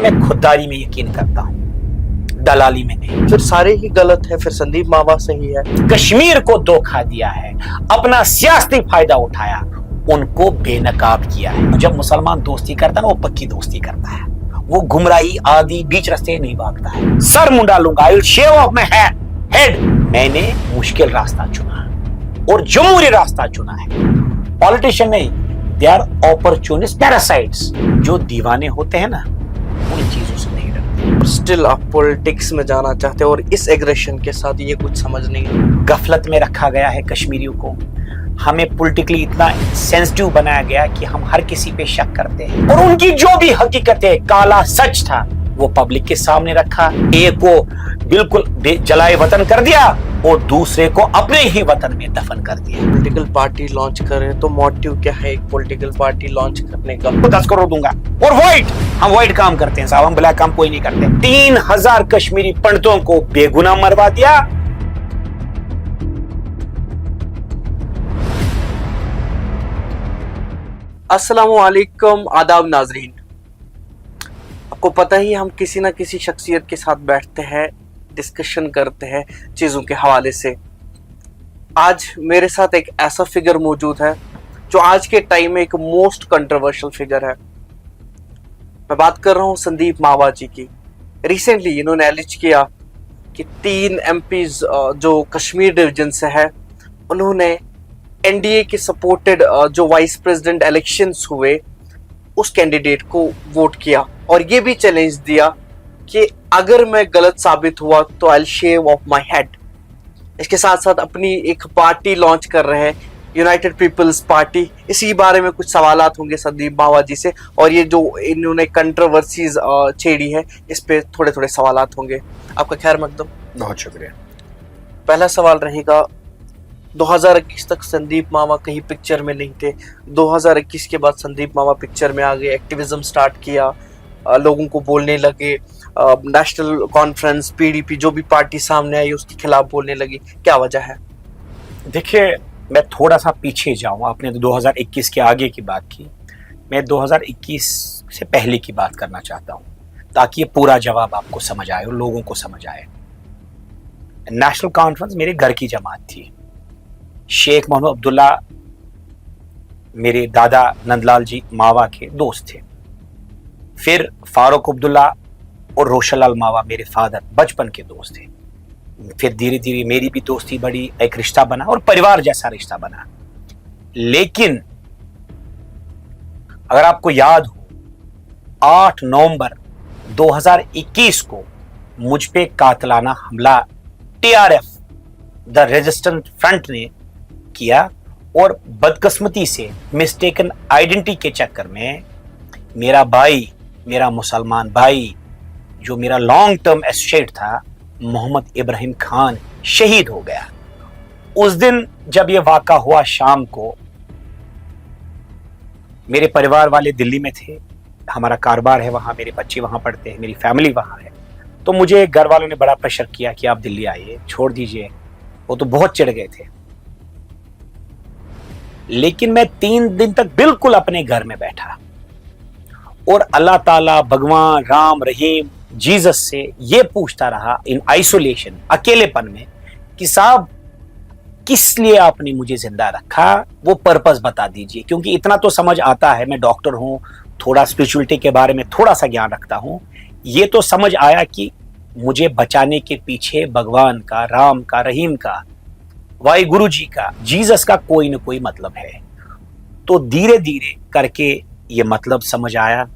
मैं खुददारी में यकीन करता हूँ, दलाली में नहीं। फिर सारे ही गलत है, फिर संदीप मावा सही है। कश्मीर को धोखा दिया है, अपना सियासी फायदा उठाया, उनको बेनकाब किया है। जब मुसलमान दोस्ती करता है ना, वो पक्की दोस्ती करता है, वो गुमराही आदि बीच रास्ते नहीं भागता है। सर मुंडा लूंगा, I will shave off my head. मैंने मुश्किल रास्ता चुना और जमहूरी रास्ता चुना है। पॉलिटिशियन नहीं, दे आर अपॉर्चुनिस्ट पैरासाइट्स। जो दीवाने होते हैं ना, उन चीजों से नहीं डरते। स्टिल आप पॉलिटिक्स में जाना चाहते हो और इस एग्रेशन के साथ ये कुछ समझ नहीं है। गफलत में रखा गया है कश्मीरियों को। हमें पॉलिटिकली इतना सेंसिटिव बनाया गया कि हम हर किसी पे शक करते हैं और उनकी जो भी हकीकत है, काला सच था, वो पब्लिक के सामने रखा। एक को बिल्कुल जलाए वतन कर दिया और दूसरे को अपने ही वतन में दफन कर दिया। पॉलिटिकल पार्टी लॉन्च करें तो मोटिव क्या है एक पॉलिटिकल पार्टी लॉन्च करने का? 10 करोड़ दूंगा। और हम व्हाइट काम करते हैं साहब, हम ब्लैक काम कोई नहीं करते। 3000 कश्मीरी पंडितों को बेगुनाह मरवा दिया। अस्सलामुअलैकुम, आदाब नाजरीन। आपको पता ही हम किसी ना किसी शख्सियत के साथ बैठते हैं, डिस्कशन करते हैं चीज़ों के हवाले से। आज मेरे साथ एक ऐसा फिगर मौजूद है जो आज के टाइम में एक मोस्ट कंट्रोवर्शियल फिगर है। मैं बात कर रहा हूँ संदीप मावा जी की। रिसेंटली इन्होंने एलिज किया कि 3 MPs जो कश्मीर डिवीजन से है, उन्होंने एनडीए के सपोर्टेड जो वाइस प्रेसिडेंट इलेक्शंस हुए उस कैंडिडेट को वोट किया और ये भी चैलेंज दिया कि अगर मैं गलत साबित हुआ तो I will shave off my head. इसके साथ साथ अपनी एक पार्टी लॉन्च कर रहे हैं, यूनाइटेड पीपल्स पार्टी। इसी बारे में कुछ सवालात होंगे संदीप मावा जी से और ये जो इन्होंने कंट्रोवर्सीज छेड़ी है इस पे थोड़े थोड़े सवालात होंगे। आपका खैर मकदम। बहुत शुक्रिया। पहला सवाल रहेगा, 2021 तक संदीप मावा कहीं पिक्चर में नहीं थे। 2021 के बाद संदीप मावा पिक्चर में आ गए, एक्टिविज्म स्टार्ट किया, लोगों को बोलने लगे, नेशनल कॉन्फ्रेंस, पीडीपी जो भी पार्टी सामने आई उसके खिलाफ बोलने लगी। क्या वजह है? देखिए, मैं थोड़ा सा पीछे जाऊँ। आपने तो 2021 के आगे की बात की, मैं 2021 से पहले की बात करना चाहता हूँ ताकि ये पूरा जवाब आपको समझ आए और लोगों को समझ आए। नेशनल कॉन्फ्रेंस मेरे घर की जमात थी। शेख मोहम्मद अब्दुल्ला मेरे दादा नंदलाल जी मावा के दोस्त थे। फिर फारूक अब्दुल्ला और रोशनलाल मावा मेरे फादर बचपन के दोस्त थे। फिर धीरे धीरे मेरी भी दोस्ती बढ़ी, एक रिश्ता बना और परिवार जैसा रिश्ता बना। लेकिन अगर आपको याद हो, 8 नवंबर 2021 को मुझ पे कातलाना हमला टीआरएफ द रेजिस्टेंस फ्रंट ने किया और बदकिस्मती से मिस्टेकन आइडेंटिटी के चक्कर में मेरा भाई, मेरा मुसलमान भाई जो मेरा लॉन्ग टर्म एसोसिएट था, मोहम्मद इब्राहिम खान, शहीद हो गया। उस दिन जब यह वाक़ा हुआ शाम को, मेरे परिवार वाले दिल्ली में थे, हमारा कारोबार है वहाँ, मेरे बच्चे वहाँ पढ़ते हैं, मेरी फैमिली वहाँ है। तो मुझे घर वालों ने बड़ा प्रेशर किया कि आप दिल्ली आइए, छोड़ दीजिए। वो तो बहुत चिढ़ गए थे। लेकिन मैं 3 दिन तक बिल्कुल अपने घर में बैठा और अल्लाह ताला, भगवान, राम, रहीम, जीसस से ये पूछता रहा इन आइसोलेशन, अकेलेपन में, कि साहब किस लिए आपने मुझे जिंदा रखा, वो पर्पस बता दीजिए। क्योंकि इतना तो समझ आता है, मैं डॉक्टर हूं, थोड़ा स्पिरिचुअलिटी के बारे में थोड़ा सा ज्ञान रखता हूं। ये तो समझ आया कि मुझे बचाने के पीछे भगवान का, राम का, रहीम का, वाहिगुरु जी का, जीसस का कोई ना कोई मतलब है। तो धीरे धीरे करके ये मतलब समझ आया।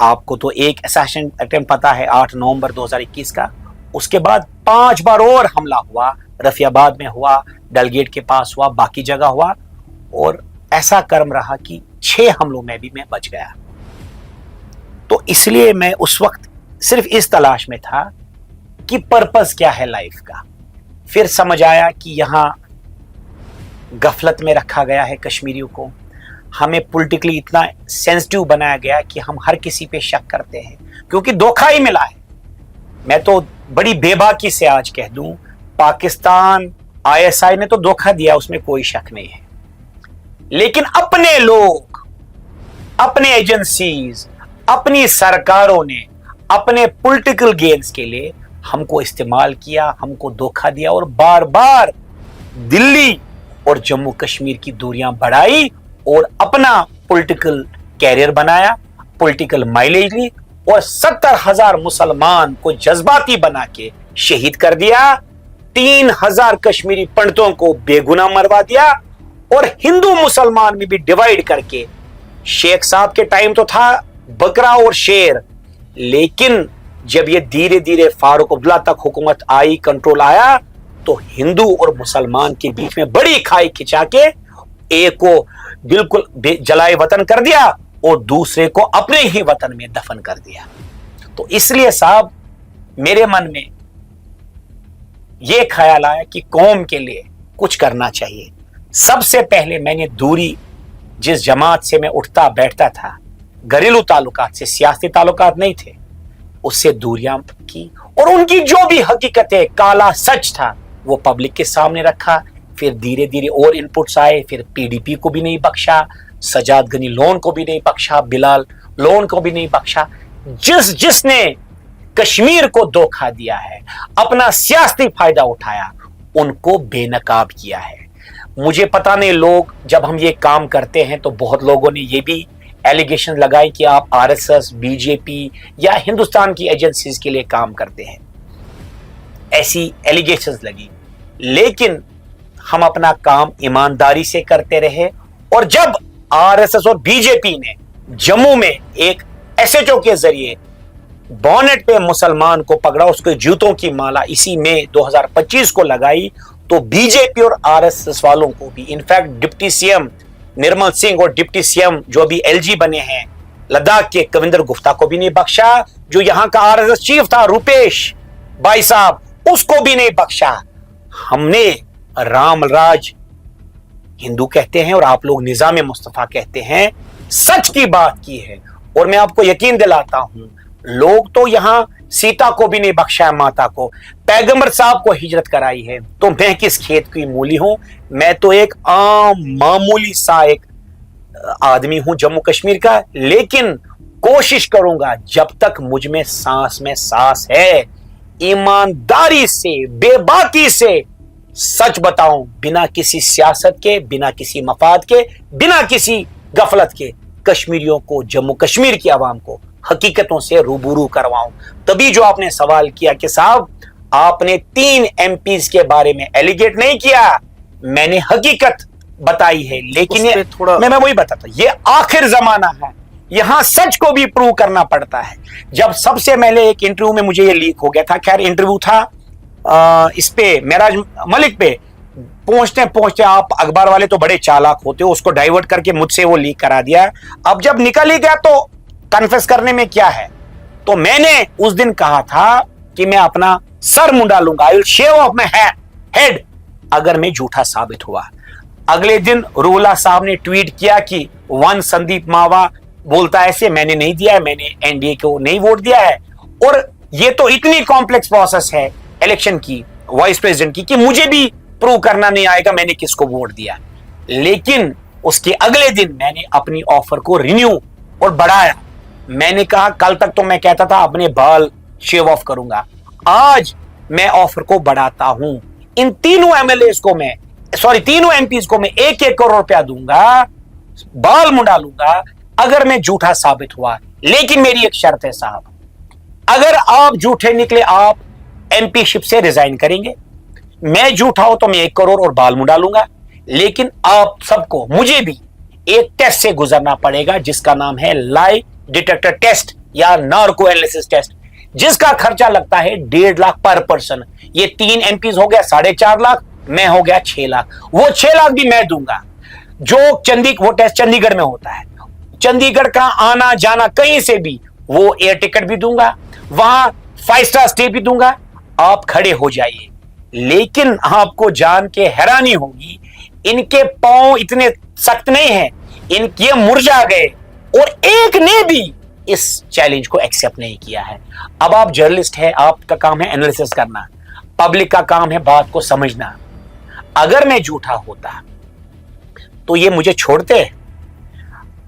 आपको तो एक असैसिनेशन अटेम्प्ट पता है 8 नवंबर 2021 का। उसके बाद 5 बार और हमला हुआ, रफियाबाद में हुआ, डलगेट के पास हुआ, बाकी जगह हुआ। और ऐसा कर्म रहा कि 6 हमलों में भी मैं बच गया। तो इसलिए मैं उस वक्त सिर्फ इस तलाश में था कि पर्पस क्या है लाइफ का। फिर समझ आया कि यहाँ गफलत में रखा गया है कश्मीरियों को। हमें पॉलिटिकली इतना सेंसिटिव बनाया गया कि हम हर किसी पे शक करते हैं, क्योंकि धोखा ही मिला है। मैं तो बड़ी बेबाकी से आज कह दूं, पाकिस्तान, आईएसआई ने तो धोखा दिया, उसमें कोई शक नहीं है। लेकिन अपने लोग, अपने एजेंसीज, अपनी सरकारों ने अपने पॉलिटिकल गेन्स के लिए हमको इस्तेमाल किया, हमको धोखा दिया और बार बार दिल्ली और जम्मू कश्मीर की दूरियां बढ़ाई और अपना पॉलिटिकल कैरियर बनाया, पॉलिटिकल माइलेज ली और 70,000 मुसलमान को जज्बाती बना के शहीद कर दिया, 3,000 कश्मीरी पंडितों को बेगुनाह मरवा दिया और हिंदू मुसलमान में भी डिवाइड करके, शेख साहब के टाइम तो था बकरा और शेर, लेकिन जब ये धीरे धीरे फारूक अब्दुल्ला तक हुकूमत आई, कंट्रोल आया, तो हिंदू और मुसलमान के बीच में बड़ी खाई खिंचा के एक को बिल्कुल जलाए वतन कर दिया और दूसरे को अपने ही वतन में दफन कर दिया। तो इसलिए साहब मेरे मन में यह ख्याल आया कि कौम के लिए कुछ करना चाहिए। सबसे पहले मैंने दूरी जिस जमात से मैं उठता बैठता था, घरेलू ताल्लुकात से, सियासी ताल्लुकात नहीं थे, उससे दूरियां की और उनकी जो भी हकीकतें, काला सच था, वो पब्लिक के सामने रखा। फिर धीरे धीरे और इनपुट्स आए, फिर पीडीपी को भी नहीं बख्शा, सजाद गनी लोन को भी नहीं बख्शा, बिलाल लोन को भी नहीं बख्शा। जिसने कश्मीर को धोखा दिया है, अपना सियासी फायदा उठाया, उनको बेनकाब किया है। मुझे पता नहीं, लोग जब हम ये काम करते हैं तो बहुत लोगों ने ये भी एलिगेशन लगाई कि आप आरएसएस, बीजेपी या हिंदुस्तान की एजेंसीज के लिए काम करते हैं, ऐसी एलिगेशंस लगी। लेकिन हम अपना काम ईमानदारी से करते रहे और जब आरएसएस और बीजेपी ने जम्मू में एक एसएचओ के जरिए बॉनेट पे मुसलमान को पकड़ा, उसके जूतों की माला इसी में 2025 को लगाई, तो बीजेपी और आरएसएस वालों को भी, in fact deputy CM Nirmal Singh और डिप्टी सीएम जो अभी एलजी बने हैं लद्दाख के, कविंदर गुप्ता को भी नहीं बख्शा, जो यहां का आरएसएस चीफ था रूपेश भाई साहब, उसको भी नहीं बख्शा। हमने राम राज हिंदू कहते हैं और आप लोग निजाम मुस्तफा कहते हैं, सच की बात की है। और मैं आपको यकीन दिलाता हूं, लोग तो यहां सीता को भी नहीं बख्शा है, माता को, पैगंबर साहब को हिजरत कराई है। तो मैं किस खेत की मूली हूं? मैं तो एक आम मामूली सा एक आदमी हूं जम्मू कश्मीर का, लेकिन कोशिश करूंगा जब तक मुझ में सांस है, ईमानदारी से, बेबाकी से सच बताऊं, बिना किसी सियासत के, बिना किसी मफाद के, बिना किसी गफलत के, कश्मीरियों को, जम्मू कश्मीर की आवाम को हकीकतों से रूबरू करवाऊं। तभी जो आपने सवाल किया कि साहब आपने 3 एमपीज के बारे में एलिगेट नहीं किया, मैंने हकीकत बताई है, लेकिन ये थोड़ा मैं वही बताता, ये आखिर जमाना है, यहां सच को भी प्रूव करना पड़ता है। जब सबसे पहले एक इंटरव्यू में मुझे ये लीक हो गया था, खैर इंटरव्यू था इस पे मेराज मलिक पे, पहुंचते पहुंचते आप अखबार वाले तो बड़े चालाक होते हो, उसको डाइवर्ट करके मुझसे वो लीक करा दिया। अब जब निकल ही गया तो कन्फेस करने में क्या है। तो मैंने उस दिन कहा था कि मैं अपना सर मुंडा लूंगा, I will shave off my head, अगर मैं झूठा साबित हुआ। अगले दिन रूला साहब ने ट्वीट किया कि वन संदीप मावा बोलता है ऐसे, मैंने नहीं दिया है, मैंने एनडीए को नहीं वोट दिया है। और ये तो इतनी कॉम्प्लेक्स प्रोसेस है इलेक्शन की, वाइस प्रेसिडेंट की, कि मुझे भी प्रूव करना नहीं आएगा मैंने किसको वोट दिया। लेकिन उसके अगले दिन मैंने अपनी ऑफर को रिन्यू और बढ़ाया। मैंने कहा कल तक तो मैं कहता था अपने बाल शेव ऑफ करूंगा, आज मैं ऑफर को बढ़ाता हूं। इन तीनों एमएलए को मैं, तीनों एमपीज को मैं 1-1 करोड़ रुपया दूंगा, बाल मुंडा लूंगा अगर मैं झूठा साबित हुआ। लेकिन मेरी एक शर्त है साहब, अगर आप झूठे निकले आप एमपीशिप से रिजाइन करेंगे, मैं झूठा हो तो मैं 1 करोड़ और बाल मुंडा लूंगा। लेकिन आप सबको, मुझे भी एक टेस्ट से गुजरना पड़ेगा जिसका नाम है लाई डिटेक्टर टेस्ट या नार्को एनालिसिस टेस्ट, जिसका खर्चा लगता है 1.5 लाख पर पर्सन। ये 3 एमपीज हो गया 4.5 लाख, मैं हो गया 6 लाख। वो 6 लाख भी मैं दूंगा। जो वो टेस्ट चंडीगढ़ में होता है, चंडीगढ़ का आना जाना कहीं से भी, वो एयर टिकट भी दूंगा, वहां 5 स्टार स्टे भी दूंगा। आप खड़े हो जाइए। लेकिन आपको जान के हैरानी होगी, इनके पांव इतने सख्त नहीं हैं, इनके मुरझा गए और एक ने भी इस चैलेंज को एक्सेप्ट नहीं किया है। अब आप जर्नलिस्ट हैं, आपका काम है एनालिसिस करना, पब्लिक का काम है बात को समझना। अगर मैं झूठा होता तो ये मुझे छोड़ते,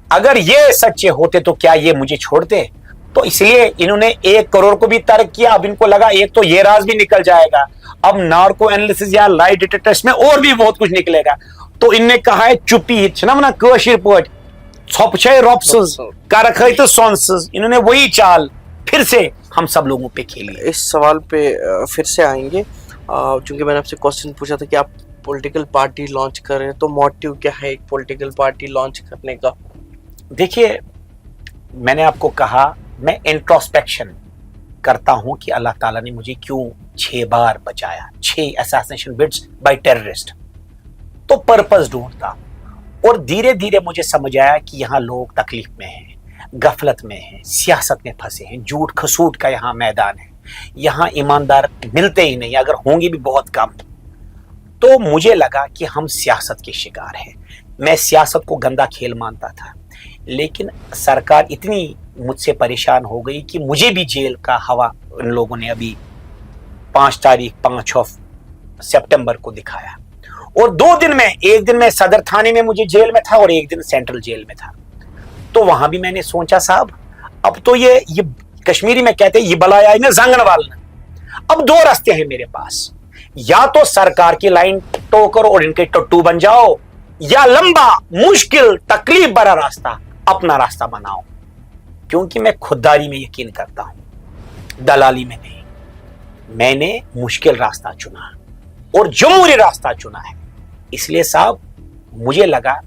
अगर ये सच्चे होते तो क्या ये मुझे छोड़ते? तो इसलिए इन्होंने 1 करोड़ को भी तर्क किया। अब इनको लगा एक तो ये राज भी निकल जाएगा, अब नार्को एनालिसिस या लाई डिटेक्टर टेस्ट में और भी बहुत कुछ निकलेगा। तो इनने कहा है चुप्पी हित ना कशिर पट छपछे रोप्सस कारखैत सोंसस। इन्होंने वही चाल फिर से हम सब लोगों पे खेली। इस सवाल पे फिर से आएंगे, क्योंकि मैंने आपसे क्वेश्चन पूछा था कि आप पॉलिटिकल पार्टी लॉन्च कर रहे हैं, तो मोटिव क्या है एक पॉलिटिकल पार्टी लॉन्च करने का? देखिए, मैंने आपको कहा मैं इंट्रोस्पेक्शन करता हूं कि अल्लाह ताला ने मुझे क्यों 6 बार बचाया, 6 असैसिनेशन बिट्स बाय टेररिस्ट। तो पर्पस ढूंढता और धीरे धीरे मुझे समझ आया कि यहाँ लोग तकलीफ में हैं, गफलत में हैं, सियासत में फंसे हैं, झूठ खसूट का यहाँ मैदान है, यहाँ ईमानदार मिलते ही नहीं, अगर होंगे भी बहुत कम। तो मुझे लगा कि हम सियासत के शिकार हैं। मैं सियासत को गंदा खेल मानता था, लेकिन सरकार इतनी मुझसे परेशान हो गई कि मुझे भी जेल का हवा इन लोगों ने अभी 5 सितंबर को दिखाया। और 2 दिन में, एक दिन मैं सदर थाने में मुझे जेल में था और एक दिन सेंट्रल जेल में था। तो वहां भी मैंने सोचा साहब अब तो ये कश्मीरी में कहते हैं ये बलाया इन्हें जंगनवाल। अब 2 रास्ते हैं मेरे पास, या तो सरकार की लाइन टोकर और इनके टट्टू बन जाओ, या लंबा मुश्किल तकलीफ भरा रास्ता अपना रास्ता बनाओ। क्योंकि मैं खुददारी में यकीन करता हूं, दलाली में नहीं। मैंने मुश्किल रास्ता चुना और जमहूरी रास्ता चुना है। इसलिए साहब मुझे लगा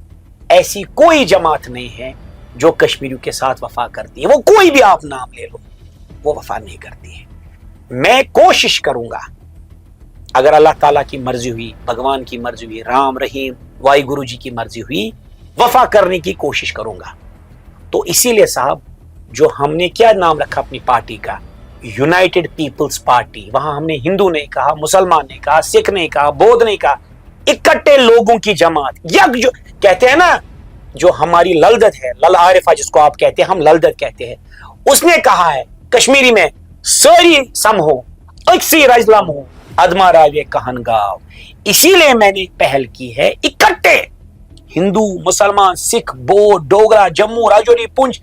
ऐसी कोई जमात नहीं है जो कश्मीरियों के साथ वफा करती है। वो कोई भी आप नाम ले लो, वो वफा नहीं करती है। मैं कोशिश करूंगा, अगर अल्लाह ताला की मर्जी हुई, भगवान की मर्जी हुई, राम रहीम वाहिगुरु जी की मर्जी हुई, वफा करने की कोशिश करूंगा। तो इसीलिए साहब जो हमने क्या नाम रखा अपनी पार्टी का, यूनाइटेड पीपल्स पार्टी। वहां हमने हिंदू नहीं कहा, मुसलमान नहीं कहा, सिख नहीं कहा, बौद्ध नहीं कहा, इकट्ठे लोगों की जमात। यज्ञ जो कहते हैं ना, जो हमारी ललदत है, लल आरिफा जिसको आप कहते हैं, हम ललदत कहते हैं, उसने कहा है कश्मीरी में सारी सम हो, अक्सी राजलम हो, अदमा रावे कहन गाव। इसीलिए मैंने पहल की है, इकट्ठे हिंदू, मुसलमान, सिख, बौद्ध, डोगरा, जम्मू, राजौरी, पुंछ,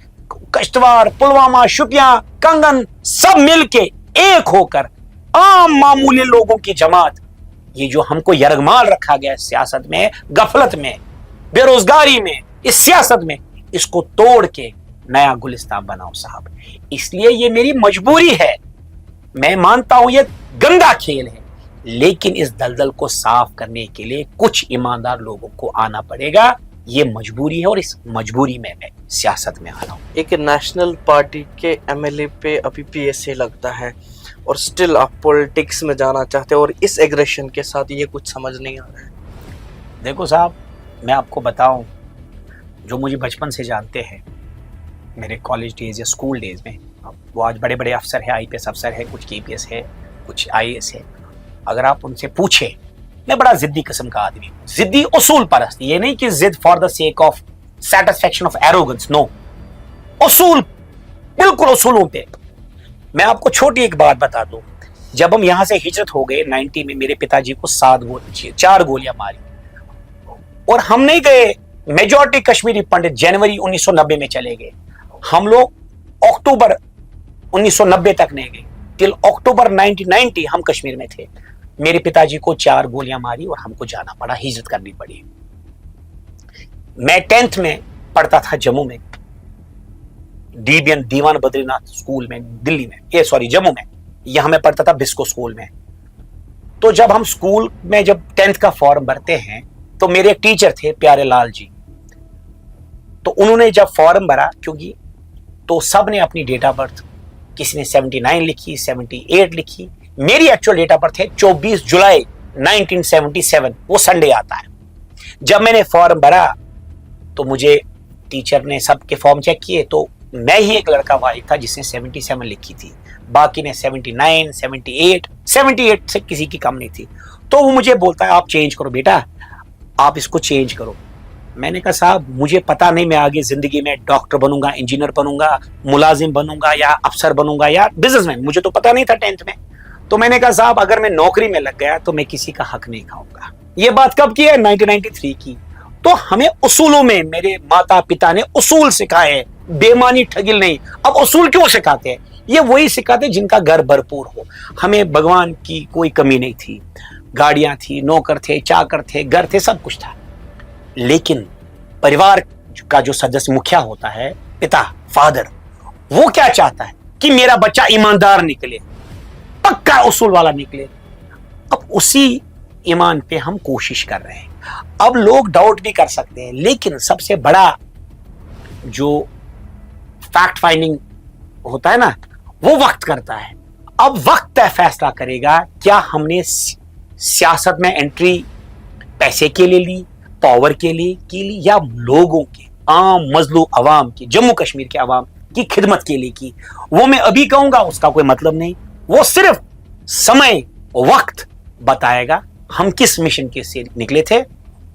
कश्तवार, पुलवामा, शुपियां, कंगन, सब मिलके एक होकर आम मामूली लोगों की जमात, ये जो हमको यरगमाल रखा गया है सियासत में, गफलत में, बेरोजगारी में, इस सियासत में, इसको तोड़ के नया गुलिस्तान बनाओ साहब। इसलिए ये मेरी मजबूरी है। मैं मानता हूं ये गंदा खेल है, लेकिन इस दलदल को साफ करने के लिए कुछ ईमानदार लोगों को आना पड़ेगा। ये मजबूरी है और इस मजबूरी में मैं सियासत में आ रहा हूं। एक नेशनल पार्टी के एमएलए पे अभी पीएसए लगता है और स्टिल आप पॉलिटिक्स में जाना चाहते हैं, और इस एग्रेशन के साथ ये कुछ समझ नहीं आ रहा है। देखो साहब, मैं आपको बताऊं, जो मुझे बचपन से जानते हैं, मेरे कॉलेज डेज या स्कूल डेज में, वो आज बड़े बड़े अफसर है, आईपीएस अफसर है, कुछ केपीएस है, कुछ आईएएस है। अगर आप उनसे पूछे, मैं बड़ा जिद्दी किस्म का आदमी हूं, जिद्दी उसूल परस्त। ये नहीं कि जिद for the sake of satisfaction of arrogance, no, उसूल, बिल्कुल उसूलों पे। मैं आपको छोटी एक बात बता दूं, जब हम यहां से हिजरत हो गए 90 में, मेरे पिताजी को 4 गोलियां मारी और हम नहीं गए। मेजॉरिटी कश्मीरी पंडित जनवरी 1990 में चले गए, हम लोग अक्टूबर 1990 तक नहीं गए। टिल अक्टूबर 1990 हम कश्मीर में थे। मेरे पिताजी को 4 गोलियां मारी और हमको जाना पड़ा, हिजरत करनी पड़ी। मैं 10th में पढ़ता था जम्मू में, डीबीएन दीवान बद्रीनाथ स्कूल में, दिल्ली में, जम्मू में। यहां मैं पढ़ता था बिस्को स्कूल में। तो जब हम स्कूल में जब 10th का फॉर्म भरते हैं, तो मेरे एक टीचर थे प्यारे लाल जी, तो उन्होंने जब फॉर्म भरा, क्योंकि तो सब ने अपनी डेट ऑफ बर्थ, किसी ने 79 लिखी, 78 लिखी। मेरी एक्चुअल डेट ऑफ बर्थ है 24 जुलाई 1977, वो संडे आता है। जब मैंने फॉर्म भरा तो मुझे टीचर ने सबके फॉर्म चेक किए, तो मैं ही एक लड़का वाहिद था जिसने 77 लिखी थी, बाकी ने 79, 78 से किसी की कम नहीं थी। तो वो मुझे बोलता है आप चेंज करो बेटा, आप इसको चेंज करो। मैंने कहा साहब मुझे पता नहीं, मैं आगे जिंदगी में डॉक्टर बनूंगा, इंजीनियर बनूंगा, मुलाजिम बनूंगा या अफसर बनूंगा या बिजनेसमैन, मुझे तो पता नहीं था 10th में। तो मैंने कहा साहब अगर मैं नौकरी में लग गया तो मैं किसी का हक नहीं खाऊंगा। ये बात कब की है? 1993 की। तो हमें उसूलों में, मेरे माता पिता ने उसूल सिखाए हैं, बेमानी ठगिल नहीं। अब उसूल क्यों सिखाते हैं? ये वही सिखाते जिनका घर भरपूर हो। हमें भगवान की कोई कमी नहीं थी, गाड़ियां थी, नौकर थे, चाकर थे, घर थे, सब कुछ था। लेकिन परिवार का जो सदस्य मुखिया होता है, पिता, फादर, वो क्या चाहता है कि मेरा बच्चा ईमानदार निकले, पक्का उसूल वाला निकले। अब उसी ईमान पे हम कोशिश कर रहे हैं। अब लोग डाउट भी कर सकते हैं, लेकिन सबसे बड़ा जो फैक्ट फाइंडिंग होता है ना, वो वक्त करता है। अब वक्त तय फैसला करेगा क्या हमने सियासत में एंट्री पैसे के लिए ली, पावर के लिए की ली, या लोगों के, आम मजलूम अवाम की, जम्मू कश्मीर के अवाम की खिदमत के लिए की। वो मैं अभी कहूंगा, उसका कोई मतलब नहीं। वो सिर्फ समय, वक्त बताएगा हम किस मिशन के से निकले थे,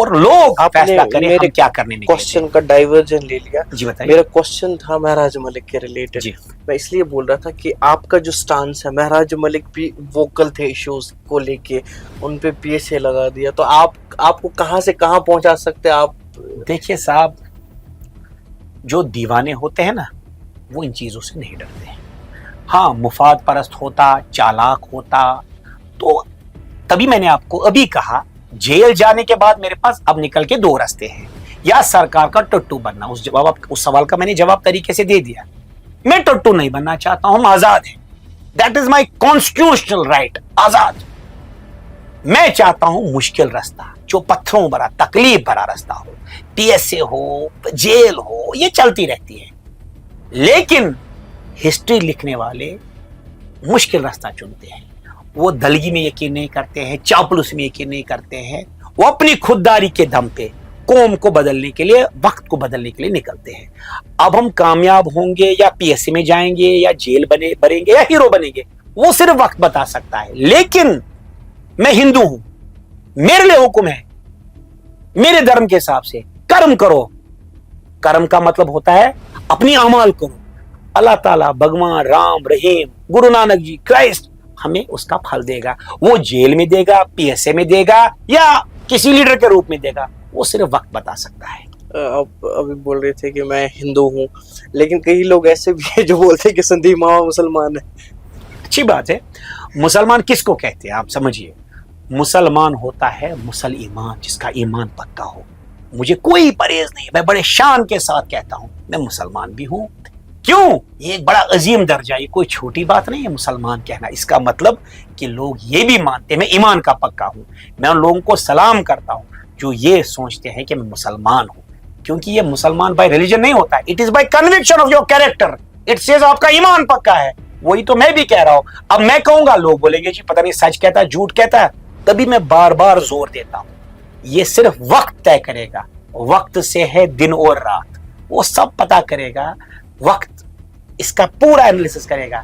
और लोग फैसला करें हम क्या करने निकले थे। क्वेश्चन का डाइवर्जन ले लिया। जी बताइए। मेरा क्वेश्चन था महराज मलिक के रिलेटेड। जी। मैं इसलिए बोल रहा था कि आपका जो स्टांस है, महराज मलिक भी वोकल थे इश्यूज को लेके, उन पे पीएसए लगा दिया, तो आपको कहां से कहां पहुंचा सकते हैं आप? देखिए साहब, जो दीवाने होते हैं ना, वो इन चीजों से नहीं डरते हैं। हाँ, मुफाद परस्त होता, चालाक होता, तो तभी मैंने आपको अभी कहा, जेल जाने के बाद मेरे पास अब निकल के दो रास्ते हैं, या सरकार का टट्टू बनना। उस सवाल का मैंने जवाब तरीके से दे दिया। मैं टट्टू नहीं बनना चाहता हूं, हम आजाद हैं। That is my constitutional right, आजाद। मैं चाहता हूं मुश्किल रास्ता, जो पत्थरों भरा, तकलीफ भरा रास्ता हो, पीएसए हो, जेल हो, ये चलती रहती है। लेकिन हिस्ट्री लिखने वाले मुश्किल रास्ता चुनते हैं। वो दलगी में यकीन नहीं करते हैं, चापलूस में यकीन नहीं करते हैं। वो अपनी खुददारी के दम पे कौम को बदलने के लिए, वक्त को बदलने के लिए निकलते हैं। अब हम कामयाब होंगे या पीएससी में जाएंगे या जेल बनेंगे या हीरो बनेंगे, वो सिर्फ वक्त बता सकता है। लेकिन मैं हिंदू हूं, मेरे लिए हुक्म है, मेरे धर्म के हिसाब से कर्म करो। कर्म का मतलब होता है अपनी अमाल करो। अल्लाह ताला, भगवान राम, रहीम, गुरु नानक जी, क्राइस्ट हमें उसका फल देगा। वो जेल में देगा, पीएसए में देगा, या किसी लीडर के रूप में देगा, वो सिर्फ वक्त बता सकता है। आप अभी बोल रहे थे कि मैं हिंदू हूँ, लेकिन कई लोग ऐसे भी हैं जो बोलते हैं कि संदीप मामा मुसलमान है। अच्छी बात है। मुसलमान किसको कहते हैं आप समझिए। मुसलमान होता है मुसल ईमान, जिसका ईमान पक्का हो। मुझे कोई परहेज नहीं, मैं बड़े शान के साथ कहता हूं मैं मुसलमान भी हूं। क्यों? ये एक बड़ा अजीम दर्जा, ये कोई छोटी बात नहीं है मुसलमान कहना। इसका मतलब कि लोग ये भी मानते हैं मैं ईमान का पक्का हूं। मैं उन लोगों को सलाम करता हूं जो ये सोचते हैं कि मैं मुसलमान हूं, क्योंकि ये मुसलमान बाय रिलीजन नहीं होता, it is by conviction of your character. It says आपका ईमान पक्का है। वही तो मैं भी कह रहा हूं। अब मैं कहूंगा, लोग बोलेंगे जी पता नहीं सच कहता है झूठ कहता है, तभी मैं बार बार जोर देता हूं ये सिर्फ वक्त तय करेगा। वक्त से है दिन और रात, वो सब पता करेगा। वक्त इसका पूरा एनालिसिस करेगा।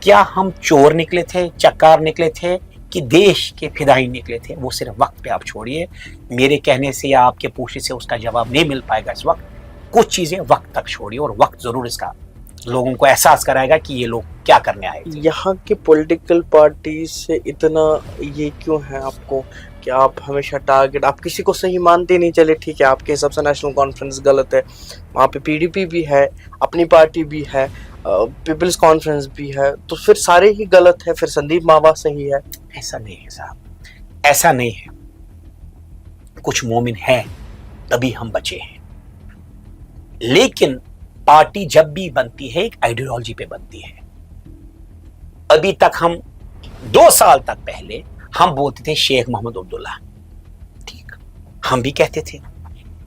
क्या हम चोर निकले थे, चक्कार निकले थे, कि देश के फिदाई निकले थे, वो सिर्फ वक्त पे आप छोड़िए। मेरे कहने से या आपके पूछने से उसका जवाब नहीं मिल पाएगा इस वक्त। कुछ चीजें वक्त तक छोड़िए, और वक्त जरूर इसका लोगों को एहसास कराएगा कि ये लोग क्या करने आए थे। यहाँ के पॉलिटिकल पार्टी से इतना ये क्यों है आपको कि आप हमेशा टारगेट, आप किसी को सही मानते नहीं? चले ठीक है, आपके हिसाब से नेशनल कॉन्फ्रेंस गलत है, वहाँ पे पीडीपी भी है, अपनी पार्टी भी है, पीपल्स कॉन्फ्रेंस भी है, तो फिर सारे ही गलत है, फिर संदीप मावा सही है? ऐसा नहीं है साहब, ऐसा नहीं है। कुछ मोमिन है तभी हम बचे हैं। लेकिन पार्टी जब भी बनती है एक आइडियोलॉजी पे बनती है। अभी तक हम 2 साल तक पहले हम बोलते थे शेख मोहम्मद अब्दुल्ला, ठीक, हम भी कहते थे।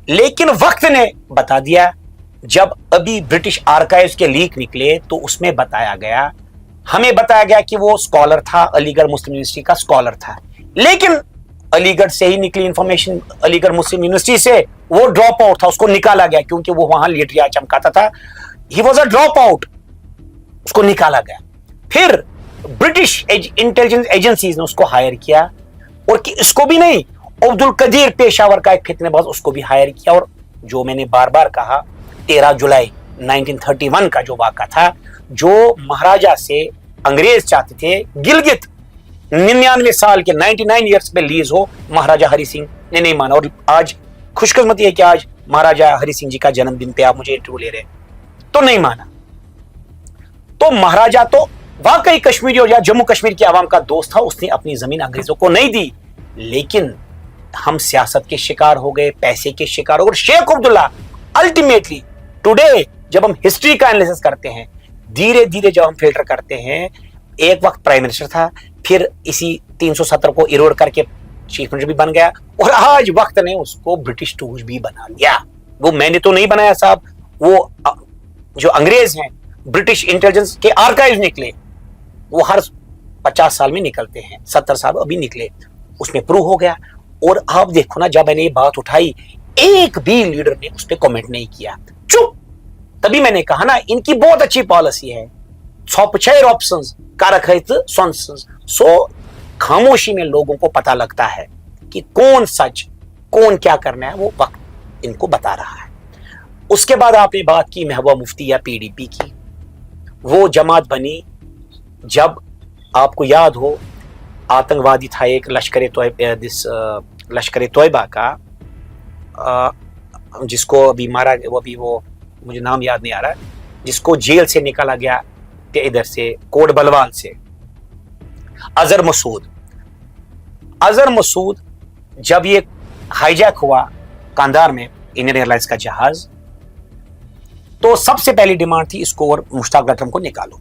लेकिन वक्त ने बता दिया, जब अभी ब्रिटिश आर्काइव्स के लीक निकले तो उसमें बताया गया, हमें बताया गया कि वो स्कॉलर था, अलीगढ़ मुस्लिम यूनिवर्सिटी का स्कॉलर था। लेकिन अलीगढ़ से ही निकली इंफॉर्मेशन, अलीगढ़ मुस्लिम यूनिवर्सिटी से वो ड्रॉप आउट था, उसको निकाला गया क्योंकि वो वहां लेटरिया चमकाता था। He was a drop out, उसको निकाला गया। फिर ब्रिटिश इंटेलिजेंस एजेंसीज ने उसको हायर किया, और कि इसको भी नहीं, अब्दुल कदीर पेशावर का एक फितनेबाज, उसको भी हायर किया। और जो मैंने बार बार कहा, 13 जुलाई 1931 का जो वाक़ा था, जो महाराजा से अंग्रेज चाहते थे गिलगित 99 साल के 99 ईयर्स पे लीज हो, महाराजा हरि सिंह ने नहीं माना। और आज खुशकिस्मती है कि आज महाराजा हरि सिंह जी का जन्मदिन पे आप मुझे इंटरव्यू ले रहे हैं, तो नहीं माना। तो महाराजा तो वाकई कश्मीरी और या जम्मू कश्मीर की आवाम का दोस्त था, उसने अपनी जमीन अंग्रेजों को नहीं दी, लेकिन हम सियासत के शिकार हो गए, पैसे के शिकार हो गए। शेख अब्दुल्ला अल्टीमेटली टुडे जब हम हिस्ट्री का एनालिसिस करते हैं, धीरे धीरे जब हम फिल्टर करते हैं, एक वक्त प्राइम मिनिस्टर था, फिर इसी 370 को इरोड करके चीफ मिनिस्टर भी बन गया, और आज वक्त ने उसको ब्रिटिश टूज भी बना लिया। वो मैंने तो नहीं बनाया साहब, वो जो अंग्रेज हैं, ब्रिटिश इंटेलिजेंस के आर्काइव निकले, वो हर 50 साल में निकलते हैं, 70 साल अभी निकले, उसमें प्रूव हो गया। और आप देखो ना, जब मैंने ये बात उठाई, एक भी लीडर ने उस पर कमेंट नहीं किया, चुप। तभी मैंने कहा ना, इनकी बहुत अच्छी पॉलिसी है, सो खामोशी में लोगों को पता लगता है कि कौन सच, कौन क्या करना है, वो वक्त इनको बता रहा है। उसके बाद आपने बात की महबूबा मुफ्ती या पीडीपी की, वो जमात बनी जब आपको याद हो आतंकवादी था एक लश्कर तोयबा का, जिसको अभी मारा, वो मुझे नाम याद नहीं आ रहा, जिसको जेल से निकाला गया इधर से कोट बलवाल से, अजहर मसूद जब ये हाईजैक हुआ कांधार में इंडियन एयरलाइंस का जहाज, तो सबसे पहली डिमांड थी इसको और मुश्ताक अटरम को निकालो।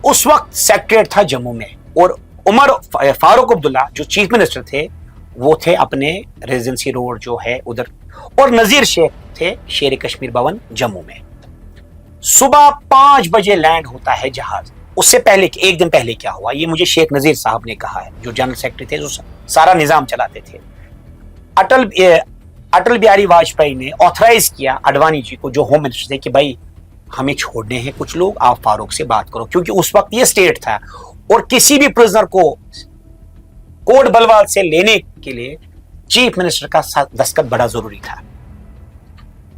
उस वक्त सेक्रेटरीट था जम्मू में, और उमर फारूक अब्दुल्ला जो चीफ मिनिस्टर थे, वो थे अपने रेजिडेंसी रोड जो है उधर, और नजीर शेख थे शेर कश्मीर भवन जम्मू में। सुबह 5 बजे लैंड होता है जहाज। उससे पहले, एक दिन पहले क्या हुआ, ये मुझे शेख नजीर साहब ने कहा है, जो जनरल सेक्रेटरी थे, जो सारा निजाम चलाते थे। अटल बिहारी वाजपेयी ने ऑथराइज किया अडवाणी जी को, जो होम मिनिस्टर थे, कि भाई हमें छोड़ने हैं कुछ लोग, आप फारूक से बात करो, क्योंकि उस वक्त ये स्टेट था और किसी भी प्रिजनर को कोट बलवाल से लेने के लिए चीफ मिनिस्टर का दस्तखत बड़ा जरूरी था।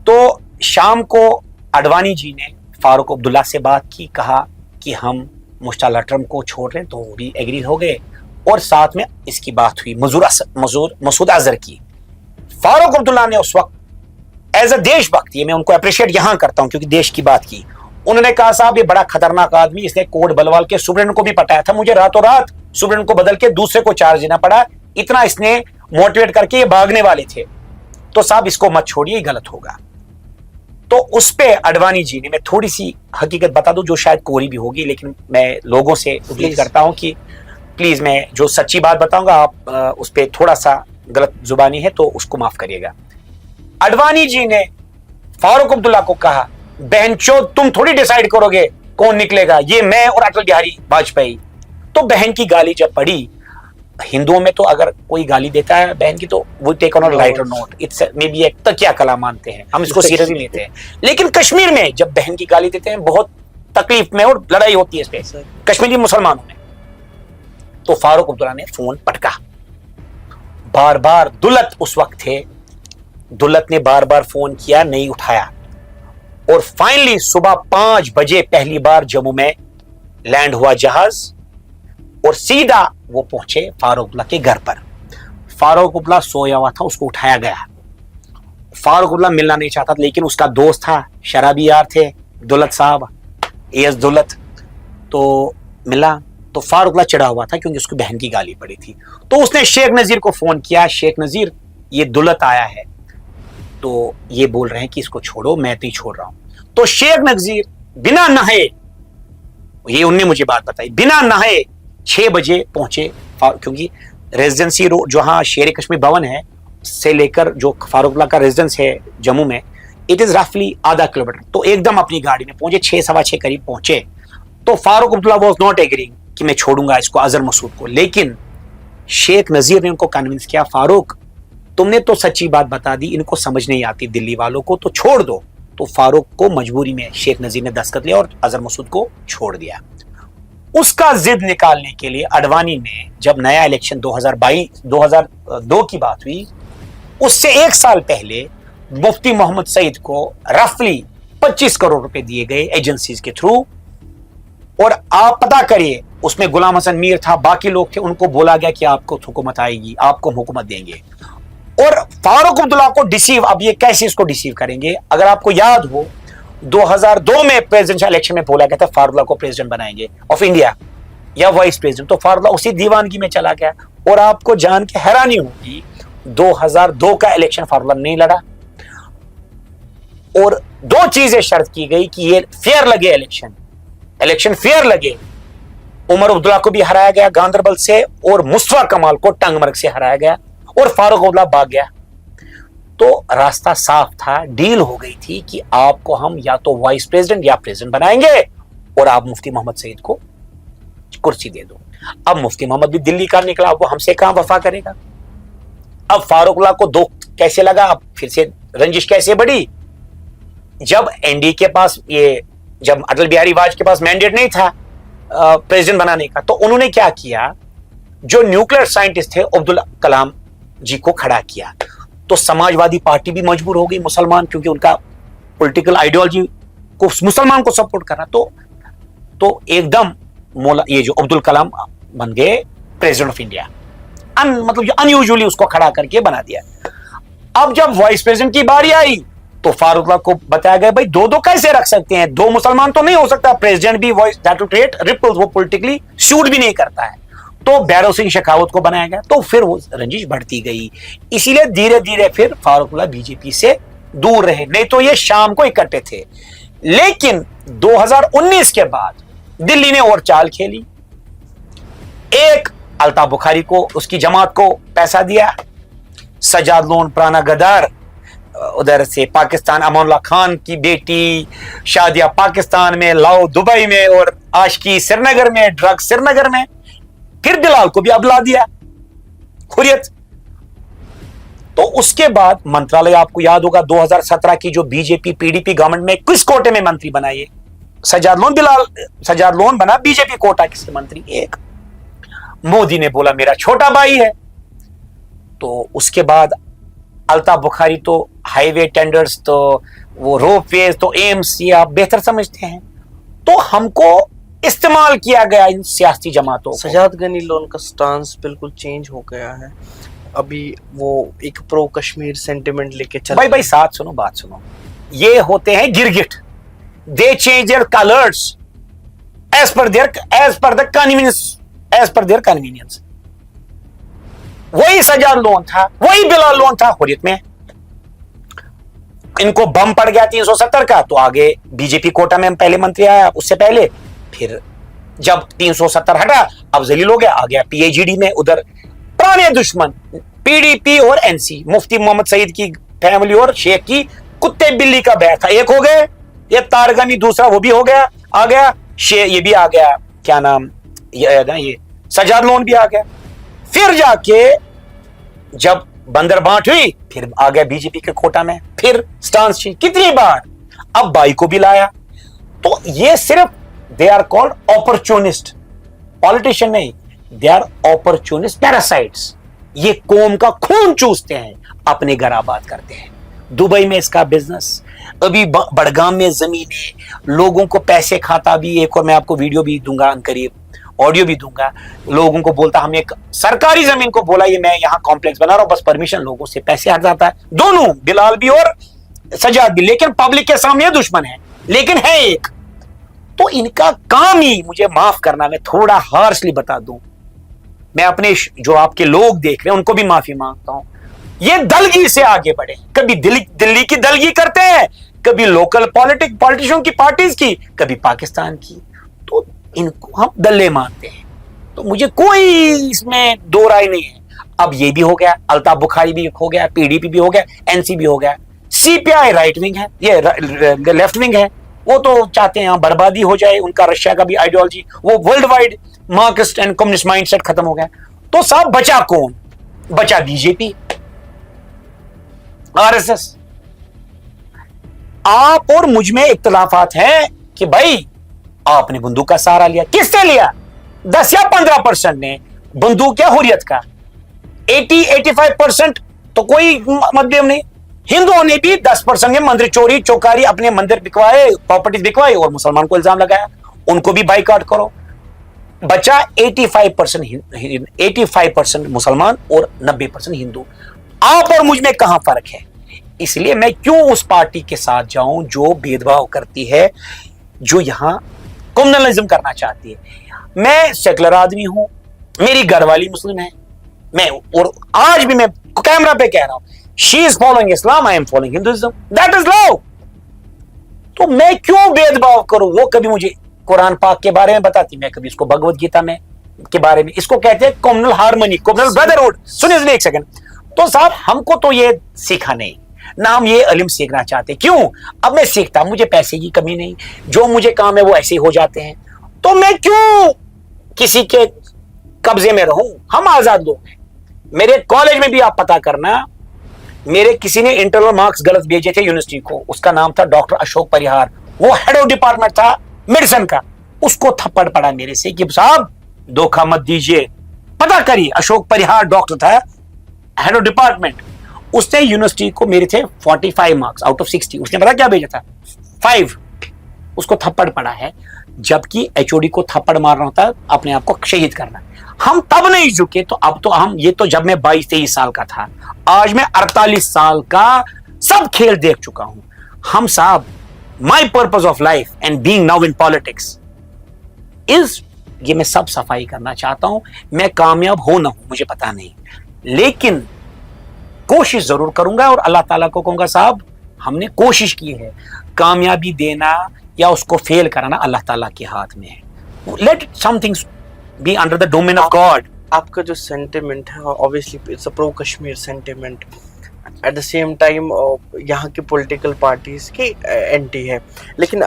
तो शाम को अडवाणी जी ने फारूक अब्दुल्ला से बात की, कहा कि हम मुश्ताक अटरम को छोड़ रहे हैं, तो वो भी एग्री हो गए, और साथ में इसकी बात हुई मसूद अजहर की। फारूक अब्दुल्ला ने उस वक्त एज अ देशभक्त, ये मैं उनको अप्रिशिएट यहां करता हूं क्योंकि देश की बात की, उन्होंने कहा साहब ये बड़ा खतरनाक आदमी, इसने कोट बलवाल के सुब्रेन को भी पटाया था, मुझे रातों रात सुब्रेन को बदल के दूसरे को चार्ज देना पड़ा, इतना इसने मोटिवेट करके ये भागने वाले थे, तो साहब इसको मत छोड़िए, गलत होगा। तो उस पे अडवाणी जी ने, मैं थोड़ी सी हकीकत बता दूं जो शायद कोरी भी होगी, लेकिन मैं लोगों से उम्मीद करता हूं कि प्लीज मैं जो सच्ची बात बताऊंगा, आप उस पे थोड़ा सा गलत जुबानी है तो उसको माफ करिएगा। अडवाणी जी ने फारूक अब्दुल्ला को कहा, बहनचोद तुम थोड़ी डिसाइड करोगे कौन निकलेगा, ये मैं और अटल बिहारी वाजपेयी। तो बहन की गाली जब पड़ी, हिंदुओं में तो अगर कोई गाली देता है बहन की, तो वो take on lighter note, it's may be एक तकिया कला मानते हैं, हम इसको सीरियसली लेते हैं। लेकिन कश्मीर में जब बहन की गाली देते हैं, बहुत तकलीफ में और लड़ाई होती है इस पे कश्मीरी मुसलमानों में। तो फारूक अब्दुल्ला ने फोन पटका, बार बार, दुलत उस वक्त थे, दुलत ने बार बार फोन किया, नहीं उठाया, और फाइनली सुबह 5 बजे पहली बार जम्मू में लैंड हुआ जहाज, और सीधा वो पहुंचे फारूक अब्दुल्ला के घर पर। फारूक अब्दुल्ला सोया हुआ था, उसको उठाया गया। फारूक अब्दुल्ला मिलना नहीं चाहता, लेकिन उसका दोस्त था, शराबी यार थे, दुलत साहब, एस दुलत, तो मिला। तो फारूक अब्दुल्ला चढ़ा हुआ था क्योंकि उसकी बहन की गाली पड़ी थी। तो उसने शेख नजीर को फोन किया, शेख नजीर ये दुलत आया है, तो ये बोल रहे हैं कि इसको छोड़ो, मैं तो ही छोड़ रहा हूं। तो शेख नजीर बिना नहाए, ये उनने मुझे बात बताई, बिना नहाए 6 बजे पहुंचे, क्योंकि रेजिडेंसी रोड जहां शेर कश्मीर भवन है से लेकर जो फारूक अब्दुल्ला का रेजिडेंस है जम्मू में, इट इज रफली आधा किलोमीटर। तो एकदम अपनी गाड़ी में पहुंचे, 6 सवा 6 करीब पहुंचे। तो Farooq Abdullah was not agreeing कि मैं छोड़ूंगा इसको, अजहर मसूद को, लेकिन शेख नजीर ने उनको कन्विंस किया, फारूक तुमने तो सच्ची बात बता दी, इनको समझ नहीं आती दिल्ली वालों को, तो छोड़ दो। तो फारूक को मजबूरी में शेख नजीर ने दस्तखत लिया और अजहर मसूद को छोड़ दिया। उसका जिद निकालने के लिए अडवाणी ने, जब नया इलेक्शन 2002 की बात हुई, उससे 1 साल पहले मुफ्ती मोहम्मद सईद को रफली 25 करोड़ रुपए दिए गए एजेंसीज के थ्रू। और आप पता करिए उसमें गुलाम हसन मीर था, बाकी लोग थे, उनको बोला गया कि आपको हुकूमत आएगी, आपको हुकूमत देंगे। और फारूक अब्दुल्ला को डिसीव, अब ये कैसे इसको डिसीव करेंगे? अगर आपको याद हो 2002 में प्रेसिडेंशियल इलेक्शन में बोला गया था फारूक को प्रेसिडेंट बनाएंगे ऑफ इंडिया या वाइस प्रेसिडेंट, तो फारूक उसी दीवानगी में चला गया। और आपको जान के हैरानी होगी 2002 का इलेक्शन फारूक नहीं लड़ा, और दो चीजें शर्त की गई कि ये फेयर लगे, इलेक्शन फेयर लगे। उमर अब्दुल्ला को भी हराया गया गांधरबल से, और मुस्तफा कमाल को टंगमर्ग से हराया गया, और फारूक अब्दुल्ला भाग गया। तो रास्ता साफ था, डील हो गई थी कि आपको हम या तो वाइस प्रेसिडेंट या प्रेसिडेंट बनाएंगे, और आप मुफ्ती मोहम्मद सईद को कुर्सी दे दो। अब मुफ्ती मोहम्मद भी दिल्ली का निकला, वो हमसे कहां वफा करेगा। अब फारूक अब्दुल्ला को दुख कैसे लगा, अब फिर से रंजिश कैसे बढ़ी। जब एनडीए के पास जब अटल बिहारी वाजपेयी के पास मैंडेट नहीं था प्रेसिडेंट बनाने का, तो उन्होंने क्या किया, जो न्यूक्लियर साइंटिस्ट थे अब्दुल कलाम जी को खड़ा किया। तो समाजवादी पार्टी भी मजबूर हो गई, मुसलमान, क्योंकि उनका पॉलिटिकल आइडियोलॉजी को मुसलमान को सपोर्ट करना, तो एकदम ये जो अब्दुल कलाम बन गए प्रेसिडेंट ऑफ इंडिया। मतलब अनयूजुअली उसको खड़ा करके बना दिया। अब जब वाइस प्रेसिडेंट की बारी आई तो फारूक को बताया गया भाई दो दो कैसे रख सकते हैं, दो मुसलमान तो नहीं हो सकता, प्रेसिडेंट भी voice that will create ripples, वो पॉलिटिकली सूट भी नहीं करता है। तो भैरव सिंह शेखावत को बनाया गया, तो फिर वो रंजिश बढ़ती गई। इसीलिए धीरे धीरे फिर फारूक बीजेपी से दूर रहे, नहीं तो ये शाम को इकट्ठे थे। लेकिन 2019 के बाद दिल्ली ने और चाल खेली, एक अल्ताफ बुखारी को, उसकी जमात को पैसा दिया, सजाद लोन पुराना गद्दार, उधर से पाकिस्तान अमानुल्लाह खान की बेटी, शादिया पाकिस्तान में, लाओ दुबई में, और आशिकी श्रीनगर में, ड्रग श्रीनगर में। फिर बिलाल को भी अबला दिया हुर्रियत। तो उसके बाद मंत्रालय, आपको याद होगा 2017 की जो बीजेपी पीडीपी गवर्नमेंट में किस कोटे में मंत्री बनाए, सजाद लोन बना बीजेपी कोटा किसके मंत्री, एक। मोदी ने बोला मेरा छोटा भाई है। तो उसके बाद अल्ताफ बुखारी तो हाईवे टेंडर्स, तो वो रोपवे, तो एम्स, ये आप बेहतर समझते हैं। तो हमको इस्तेमाल किया गया इन सियासी जमातों को। सजाद गनी लोन का स्टांस बिल्कुल चेंज हो गया है, अभी वो एक प्रो कश्मीर सेंटिमेंट लेके चल। भाई साथ सुनो, बात सुनो, ये होते हैं गिरगिट, they change their colours as per their convenience. वही सजाद लोन था, वही बिलाल लोन था हुर्रियत में। इनको बम पड़ गया 370 का, तो आगे बीजेपी कोटा में पहले मंत्री आया, उससे पहले फिर जब 370 हटा, अब जलील हो गया, आ गया पीएचडी में। उधर पुराने दुश्मन पीडीपी और एनसी, मुफ्ती मोहम्मद सईद की फैमिली और शेख की कुत्ते बिल्ली का बैर था, एक हो गए। ये तारगनी दूसरा, वो भी हो गया, आ गया ये भी आ गया, क्या नाम, ये सजाद लोन भी आ गया। फिर जाके जब बंदर बांट हुई, फिर आ गया बीजेपी के कोटा में, फिर स्टांस कितनी बार, अब बाई को भी लाया। तो ये सिर्फ दे आर कॉल्ड ऑपर्चुनिस्ट, पॉलिटिशियन नहीं, दे आर ऑपर्चुनिस्ट पैरासाइट्स। ये कौम का खून चूसते हैं, अपने घर आबाद करते हैं। दुबई में इसका बिजनेस, अभी बड़गाम में जमीन है, लोगों को पैसे खाता भी। एक और मैं आपको वीडियो भी दूंगा करीब, ऑडियो भी दूंगा। लोगों को बोलता, हम एक सरकारी जमीन को बोला ये मैं यहाँ कॉम्प्लेक्स बना रहा हूं, बस परमिशन लोगों से पैसे हट जाता है। दोनों, बिलाल भी और सजाद भी, लेकिन पब्लिक के सामने दुश्मन है, लेकिन है एक। तो इनका काम ही, मुझे माफ करना, मैं थोड़ा हार्शली बता दूं, मैं अपने जो आपके लोग देख रहे हैं उनको भी माफी मांगता हूं, ये दलगी से आगे बढ़े। कभी दिल्ली की दलगी करते हैं, कभी लोकल पॉलिटिशियन की पार्टीज की, कभी पाकिस्तान की। तो इनको हम दल्ले मानते हैं। तो मुझे कोई इसमें दो राय नहीं है। अब ये भी हो गया, अल्ताफ बुखारी भी हो गया, पीडीपी भी हो गया, एनसी भी हो गया। सीपीआई राइट विंग है, ये लेफ्ट विंग है। वो तो चाहते हैं यहां बर्बादी हो जाए, उनका रशिया का भी आइडियोलॉजी, वो world wide Marxist and communist mindset खत्म हो गया। तो साहब बचा कौन? बचा बीजेपी, आरएसएस। आप और मुझ में इख्तिलाफात हैं कि भाई आपने बंदूक का सहारा लिया, किसने लिया? 10 या 15% ने बंदूक या हुर्रियत का। 80-85% तो कोई मतभेद नहीं। हिंदुओं ने भी 10% में मंदिर चोरी चौकारी, अपने मंदिर बिकवाए, प्रॉपर्टीज बिकवाई, और मुसलमान को इल्जाम लगाया उनको भी बाइकआउट करो। बचा 85% मुसलमान और 90% हिंदू। आप और मुझ में कहां फर्क है? इसलिए मैं क्यों उस पार्टी के साथ जाऊं जो भेदभाव करती है, जो यहां कम्युनलिज्म करना चाहती है। मैं सेकुलर आदमी हूं, मेरी घरवाली मुस्लिम है, मैं और आज भी मैं कैमरा पे कह रहा हूं, she is following Islam, I am following Hinduism, that is love. तो मैं क्यों भेदभाव करूं? वो कभी मुझे कुरान पाक के बारे में बताती, मैं कभी इसको भगवत गीता में के बारे में, इसको कहते हैं कम्युनल हार्मनी, कम्युनल ब्रदरहुड। सुनिए एक सेकंड। तो साहब हमको तो ये सीखा नहीं ना, हम ये इल्म सीखना चाहते। क्यों? अब मैं सीखता, मुझे पैसे की कमी नहीं, जो मुझे काम है वो ऐसे ही हो जाते हैं, तो मैं क्यों किसी के कब्जे में रहूं? हम आजाद लोग हैं। मेरे कॉलेज में भी आप पता करना, मेरे किसी ने इंटरनल मार्क्स गलत भेजे थे यूनिवर्सिटी को, उसका नाम था डॉक्टर अशोक परिहार, वो हेड ऑफ डिपार्टमेंट था मेडिसिन का, उसको थप्पड़ पड़ा मेरे से कि साहब धोखा मत दीजिए, पता करिए। अशोक परिहार डॉक्टर था, हेड ऑफ डिपार्टमेंट, उसने यूनिवर्सिटी को, मेरे थे 45 मार्क्स आउट ऑफ 60, उसने पता क्या भेजा था? 5। उसको थप्पड़ पड़ा है, जबकि एचओडी को थप्पड़ मारना होता है अपने आप को शहीद करना। हम तब नहीं झुके, तो अब तो हम, ये तो जब मैं 22-23 साल का था, आज मैं 48 साल का सब खेल देख चुका हूं। हम साहब, my purpose of life and being now in politics is, ये मैं सब सफाई करना चाहता हूं। मैं कामयाब हो ना हो मुझे पता नहीं, लेकिन कोशिश जरूर करूंगा और अल्लाह ताला को कहूंगा साहब हमने कोशिश की है, कामयाबी देना या उसको फेल कराना अल्लाह ताला के हाथ में है। Let somethings be under the domain of God. आपका जो सेंटिमेंट है obviously it's a pro Kashmir sentiment, at the same time यहाँ की पॉलिटिकल पार्टीज की एंटी है, लेकिन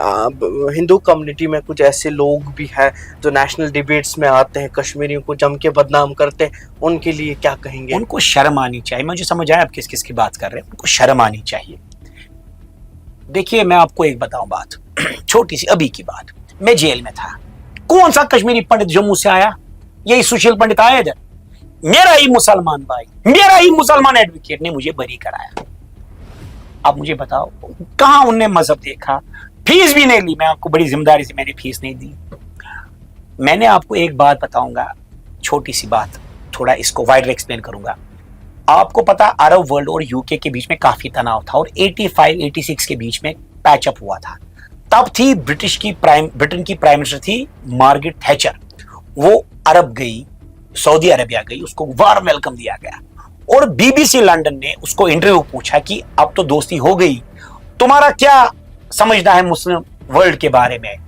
हिंदू कम्युनिटी में कुछ ऐसे लोग भी हैं जो नेशनल डिबेट्स में आते हैं, कश्मीरियों को जम के बदनाम करते हैं, उनके लिए क्या कहेंगे? उनको शर्म आनी चाहिए। मुझे समझ आया आप किस किस की बात कर रहे हैं, उनको शर्म आनी चाहिए। देखिए मैं आपको एक बताऊं बात, छोटी सी अभी की बात, मैं जेल में था, कौन सा कश्मीरी पंडित जम्मू से आया? यही सुशील पंडित आया इधर, मेरा ही मुसलमान भाई, मेरा ही मुसलमान एडवोकेट ने मुझे बरी कराया। अब मुझे बताओ कहां उनने मजहब देखा? फीस भी नहीं ली, मैं आपको बड़ी जिम्मेदारी से मैंने फीस नहीं दी। मैंने आपको एक बात बताऊंगा, छोटी सी बात, थोड़ा इसको वाइडर एक्सप्लेन करूंगा। आपको पता अरब वर्ल्ड और यूके के बीच में काफी तनाव था और 85-86 के बीच में पैचअप हुआ था। तब थी ब्रिटेन की प्राइम मिनिस्टर थी मार्गरेट थैचर, वो अरब गई, सऊदी अरेबिया गई, उसको वार्म वेलकम दिया गया और बीबीसी लंदन ने उसको इंटरव्यू पूछा कि अब तो दोस्ती हो गई, तुम्हारा क्या समझना है मुस्लिम वर्ल्ड के बारे में?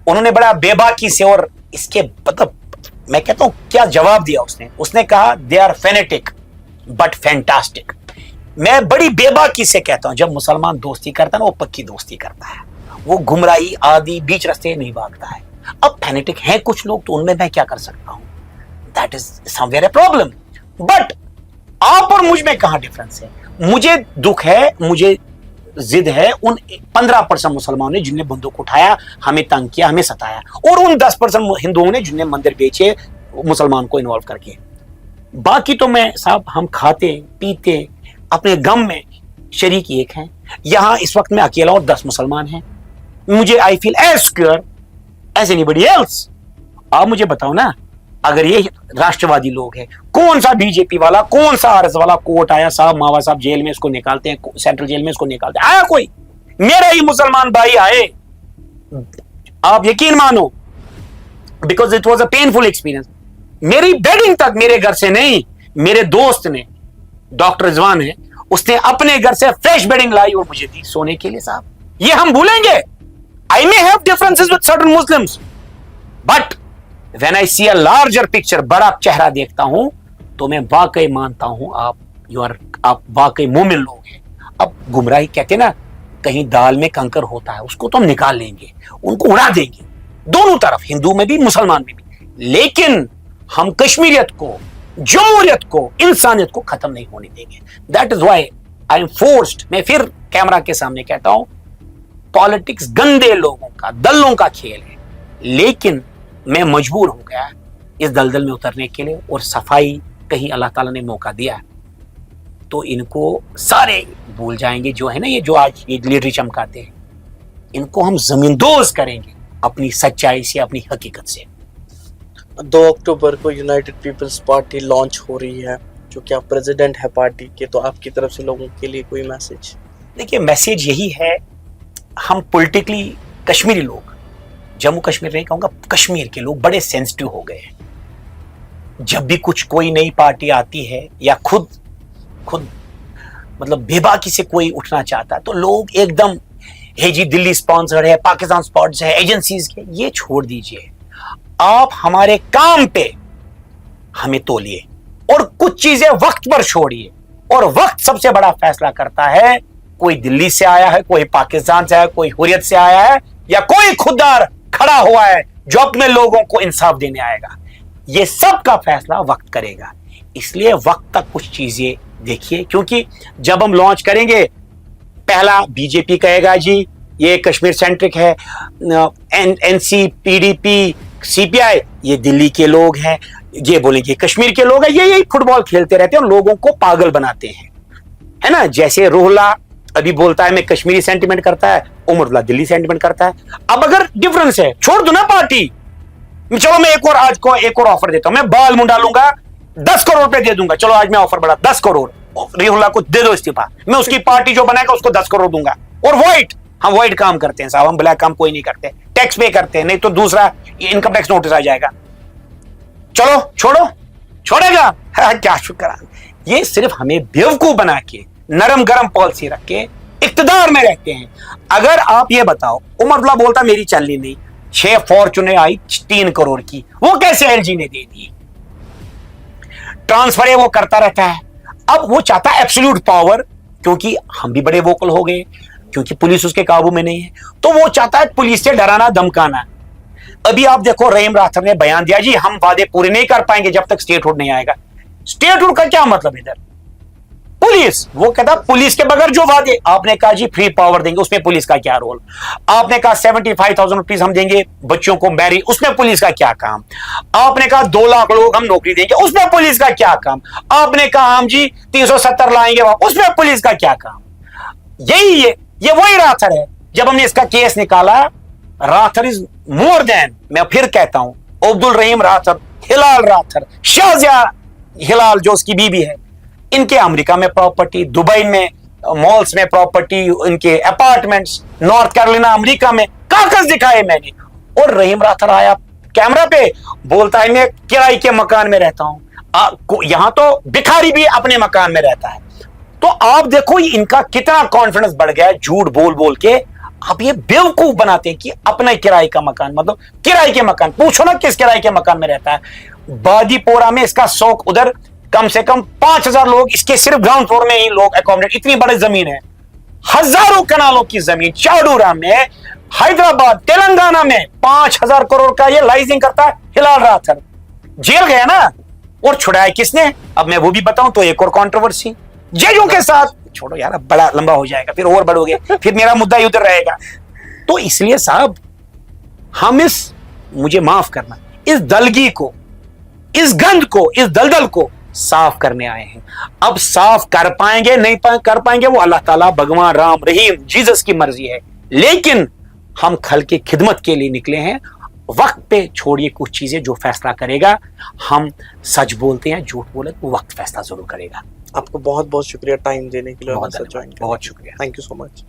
उन्होंने बड़ा बेबाकी से और इसके मतलब मैं कहता हूं क्या जवाब दिया उसने कहा they are fanatic but fantastic. मैं बड़ी बेबाकी से कहता हूं जब मुसलमान दोस्ती करता है ना वो पक्की दोस्ती करता है, वो गुमराही आदि बीच रास्ते नहीं भागता है। अब फेनेटिक हैं कुछ लोग, तो उनमें मैं क्या कर सकता हूं? That is somewhere a problem. But आप और मुझ में कहां डिफरेंस है? मुझे दुख है, मुझे जिद है उन 15% मुसलमानों ने जिनने बंदूक उठाया, हमें तंग किया, हमें सताया, और उन 10% हिंदुओं ने जिनने मंदिर बेचे मुसलमान को इन्वॉल्व करके। बाकी तो मैं साहब, हम खाते पीते अपने गम में शरीक एक हैं। यहां इस वक्त मैं अकेला और 10 मुसलमान हैं, मुझे I feel as secure as anybody else. आप मुझे बताओ ना, अगर ये राष्ट्रवादी लोग हैं, कौन सा बीजेपी वाला, कौन सा आरएस वाला कोर्ट आया साहब मावा साहब जेल में इसको निकालते हैं, सेंट्रल जेल में इसको निकालते हैं, आया कोई? मेरा ही मुसलमान भाई आए, आप यकीन मानो, because it was a painful experience. मेरी बेडिंग तक मेरे घर से नहीं, मेरे दोस्त ने, डॉक्टर रिजवान है, उसने अपने घर से फ्रेश बेडिंग लाई और मुझे दी सोने के लिए। साहब ये हम भूलेंगे? I may have differences with certain Muslims, but when I see a larger picture, बड़ा चेहरा देखता हूं, तो मैं वाकई मानता हूं आप वाकई मोमिन लोग हैं। अब गुमराही कहते ना, कहीं दाल में कंकर होता है, उसको तो हम निकाल लेंगे, उनको उड़ा देंगे, दोनों तरफ, हिंदू में भी मुसलमान में भी, लेकिन हम कश्मीरियत को, जमहूरियत को, इंसानियत को खत्म नहीं होने देंगे। That is why I am forced, मैं फिर कैमरा के सामने कहता हूं, पॉलिटिक्स गंदे लोगों का, दलों का खेल है, लेकिन मैं मजबूर हो गया इस दलदल में उतरने के लिए, और सफाई कहीं अल्लाह ताला ने मौका दिया तो इनको सारे भूल जाएंगे, जो है ना ये जो आज ये लीडरी चमकाते हैं, इनको हम जमींदोज करेंगे अपनी सच्चाई से, अपनी हकीकत से। 2 अक्टूबर को यूनाइटेड पीपल्स पार्टी लॉन्च हो रही है, जो कि आप प्रेसिडेंट है पार्टी के, तो आपकी तरफ से लोगों के लिए कोई मैसेज? देखिए, मैसेज यही है, हम पॉलिटिकली कश्मीरी लोग, जम्मू कश्मीर नहीं कहूंगा, कश्मीर के लोग बड़े सेंसिटिव हो गए हैं। जब भी कुछ कोई नई पार्टी आती है या खुद मतलब बेबाकी से कोई उठना चाहता है तो लोग एकदम, हे जी दिल्ली स्पॉन्सर्ड है, पाकिस्तान स्पॉन्सर्ड है, एजेंसीज के, ये छोड़ दीजिए। आप हमारे काम पे हमें तोलिए और कुछ चीजें वक्त पर छोड़िए, और वक्त सबसे बड़ा फैसला करता है। कोई दिल्ली से आया है, कोई पाकिस्तान से आया है, कोई हुर्रियत से आया है, या कोई खुददार खड़ा हुआ है जो अपने लोगों को इंसाफ देने आएगा, ये सब का फैसला वक्त करेगा। इसलिए वक्त तक कुछ चीजें देखिए, क्योंकि जब हम लॉन्च करेंगे, पहला बीजेपी कहेगा जी ये कश्मीर सेंट्रिक है, एनसी, पीडीपी, सीपीआई ये दिल्ली के लोग हैं, ये बोलेंगे कश्मीर के लोग हैं, ये यही फुटबॉल खेलते रहते हैं और लोगों को पागल बनाते हैं, है ना। जैसे रोहला अभी बोलता है मैं कश्मीरी सेंटिमेंट करता है, उमरुल्लाह दिल्ली सेंटिमेंट करता है। अब अगर डिफरेंस है, छोड़ दो ना पार्टी, चलो मैं आज को एक और ऑफर देता हूं, मैं बाल मुंडा लूंगा, 10 करोड़ रुपए दे दूंगा, चलो आज मैं ऑफर बढ़ा 10 करोड़, रोहला को दे दो इस्तीफा, मैं उसकी पार्टी जो बनाएगा उसको 10 करोड़ दूंगा। और व्हाइट, हम व्हाइट काम करते हैं साहब, हम ब्लैक काम कोई नहीं करते, टैक्स पे करते हैं, नहीं तो दूसरा इनकम टैक्स नोटिस आ जाएगा। चलो छोड़ो, छोड़ेगा? हाँ, क्या शुक्र। ये सिर्फ हमें बेवकूफ बना के, नरम गरम पॉलिसी रख के इक्तदार में रहते हैं। अगर आप ये बताओ, उमरुल्लाह बोलता मेरी चलनी नहीं, 6 फॉर्चूने आई 3 करोड़ की, वो कैसे एलजी ने दे दी? ट्रांसफर है वो करता रहता है। अब वो चाहता है एब्सोल्यूट पावर, क्योंकि हम भी बड़े वोकल हो गए, क्योंकि पुलिस उसके काबू में नहीं है, तो वो चाहता है पुलिस से डराना धमकाना। अभी आप देखो, रहीम राठौर ने बयान दिया जी हम वादे पूरे नहीं कर पाएंगे जब तक स्टेटहुड नहीं आएगा। स्टेटहुड का क्या मतलब इधर? पुलिस, वो कहता पुलिस के बगैर जो वादे, आपने कहा जी फ्री पावर देंगे, उसमें पुलिस का क्या रोल? आपने कहा 75,000 रुपीज हम देंगे बच्चों को मैरी, उसमें पुलिस का क्या काम? आपने कहा 2 लाख लोग हम नौकरी देंगे, उसमें पुलिस का क्या काम? आपने कहा हम जी 370 लाएंगे, उसमें पुलिस का क्या काम? यही ये वही राठौर है। जब हमने इसका केस निकाला, राठौर इज मोर देन, मैं फिर कहता हूं, अब्दुल रहीम राठौर, हिलाल राठौर, शाहजहां हिलाल जो उसकी बीबी है, इनके अमेरिका में प्रॉपर्टी, दुबई में मॉल्स में प्रॉपर्टी, इनके अपार्टमेंट्स, नॉर्थ कैरोलिना अमेरिका में, कागज दिखाए मैंने। और रहीम राठौर आया कैमरा पे, बोलता है मैं किराए के मकान में रहता हूं। यहां तो भिखारी भी अपने मकान में रहता है। तो आप देखो इनका कितना कॉन्फिडेंस बढ़ गया है, झूठ बोल बोल के। अब ये बेवकूफ बनाते हैं कि अपना किराए का मकान, मतलब किराए के मकान, पूछो ना किस किराए के मकान में रहता है। बादीपोरा में इसका शौक, उधर कम से कम 5,000 लोग इसके सिर्फ ग्राउंड फ्लोर में ही लोग अकोमोडेट, इतनी बड़ी जमीन है, हजारों कनालों की जमीन। चाडूरा में, हैदराबाद, तेलंगाना में 5,000 करोड़ का ये लाइजिंग करता है हिलाल राठौर। जेल गया ना, और छुड़ाया किसने? अब मैं वो भी बताऊं तो एक और कंट्रोवर्सी जजों के साथ, छोड़ो यार अब बड़ा लंबा हो जाएगा, फिर और बढ़ोगे, फिर मेरा मुद्दा ही उधर रहेगा। तो इसलिए साहब हम मुझे माफ करना, इस दलगी को, इस गंद को, इस दलदल को साफ करने आए हैं। अब साफ कर पाएंगे नहीं कर पाएंगे वो अल्लाह ताला, भगवान राम रहीम जीसस की मर्जी है, लेकिन हम खल की खिदमत के लिए निकले हैं। वक्त पे छोड़िए कुछ चीजें, जो फैसला करेगा, हम सच बोलते हैं झूठ बोले तो वक्त फैसला जरूर करेगा। आपको बहुत बहुत शुक्रिया टाइम देने के लिए, बहुत शुक्रिया। Thank you so much.